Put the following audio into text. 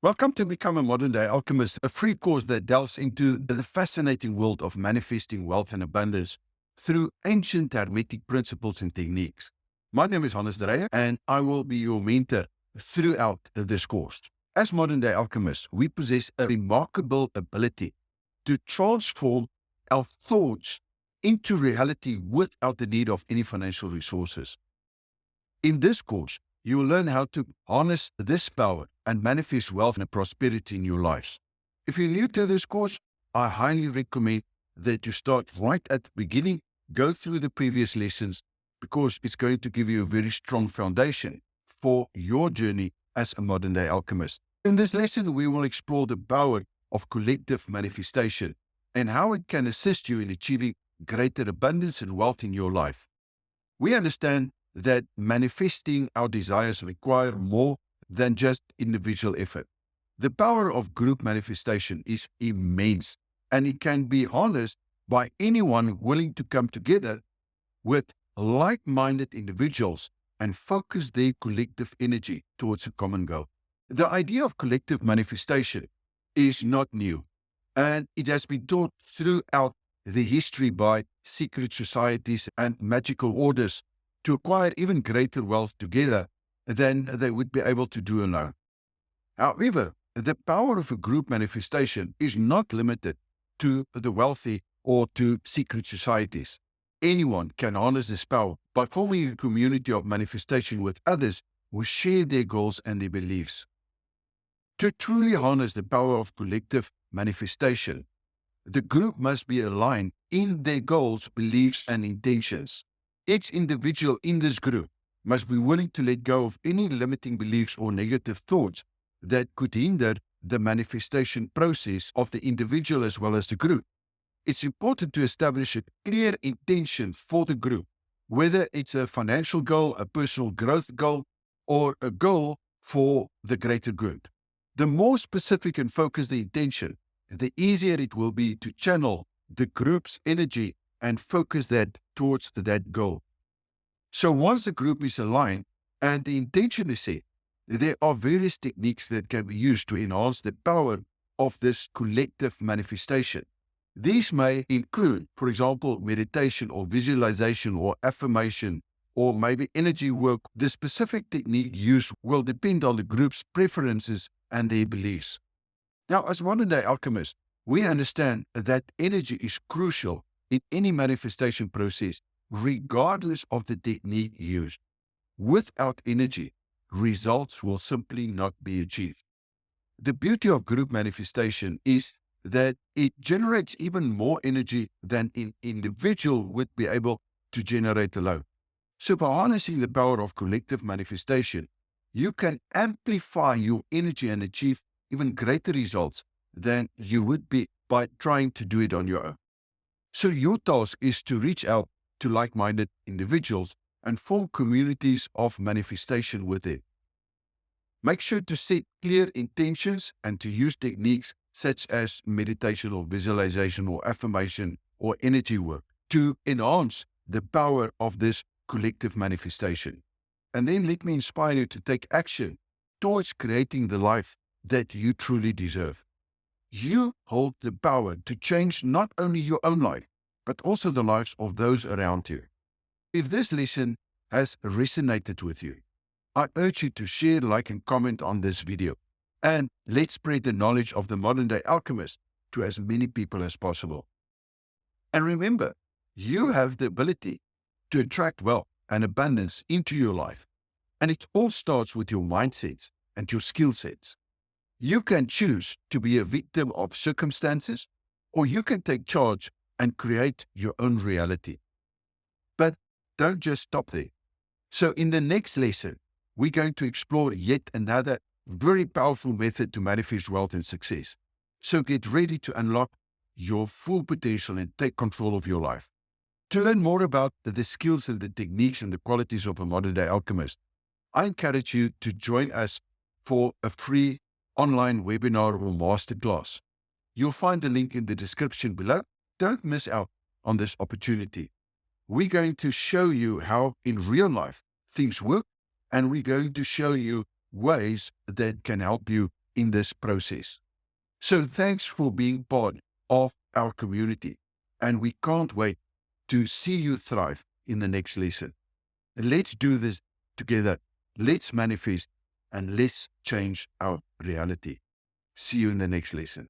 Welcome to Become a Modern Day Alchemist, a free course that delves into the fascinating world of manifesting wealth and abundance through ancient Hermetic principles and techniques. My name is 𝗪𝗲 and I will be your mentor throughout this course. As modern day alchemists, we possess a remarkable ability to transform our thoughts into reality without the need of any financial resources. In this course, you will learn how to harness this power and manifest wealth and prosperity in your lives. If you're new to this course, I highly recommend that you start right at the beginning, go through the previous lessons, because it's going to give you a very strong foundation for your journey as a modern day alchemist. In this lesson, we will explore the power of collective manifestation and how it can assist you in achieving greater abundance and wealth in your life. We understand that manifesting our desires require more than just individual effort. The power of group manifestation is immense, and it can be harnessed by anyone willing to come together with like-minded individuals and focus their collective energy towards a common goal. The idea of collective manifestation is not new, and it has been taught throughout the history by secret societies and magical orders to acquire even greater wealth together than they would be able to do alone. However, the power of a group manifestation is not limited to the wealthy or to secret societies. Anyone can harness this power by forming a community of manifestation with others who share their goals and their beliefs. To truly harness the power of collective manifestation, the group must be aligned in their goals, beliefs, and intentions. Each individual in this group must be willing to let go of any limiting beliefs or negative thoughts that could hinder the manifestation process of the individual as well as the group. It's important to establish a clear intention for the group, whether it's a financial goal, a personal growth goal, or a goal for the greater good. The more specific and focused the intention, the easier it will be to channel the group's energy and focus that towards that goal. So once the group is aligned and the intention is set, there are various techniques that can be used to enhance the power of this collective manifestation. These may include, for example, meditation or visualization or affirmation or maybe energy work. The specific technique used will depend on the group's preferences and their beliefs. Now, as modern day alchemists, we understand that energy is crucial in any manifestation process, regardless of the technique used. Without energy, results will simply not be achieved. The beauty of group manifestation is that it generates even more energy than an individual would be able to generate alone. So by harnessing the power of collective manifestation, you can amplify your energy and achieve even greater results than you would be by trying to do it on your own. So your task is to reach out to like-minded individuals and form communities of manifestation with them. Make sure to set clear intentions and to use techniques such as meditation or visualization or affirmation or energy work to enhance the power of this collective manifestation. And then let me inspire you to take action towards creating the life that you truly deserve. You hold the power to change not only your own life, but also the lives of those around you. If this lesson has resonated with you, I urge you to share, like, and comment on this video. And let's spread the knowledge of the modern day alchemist to as many people as possible. And remember, you have the ability to attract wealth and abundance into your life. And it all starts with your mindsets and your skill sets. You can choose to be a victim of circumstances, or you can take charge and create your own reality. But don't just stop there. So in the next lesson, we're going to explore yet another very powerful method to manifest wealth and success. So get ready to unlock your full potential and take control of your life. To learn more about the skills and the techniques and the qualities of a modern day alchemist, I encourage you to join us for a free online webinar or masterclass. You'll find the link in the description below. Don't miss out on this opportunity. We're going to show you how in real life things work, and we're going to show you ways that can help you in this process. So thanks for being part of our community, and we can't wait to see you thrive in the next lesson. Let's do this together. Let's manifest and let's change our reality. See you in the next lesson.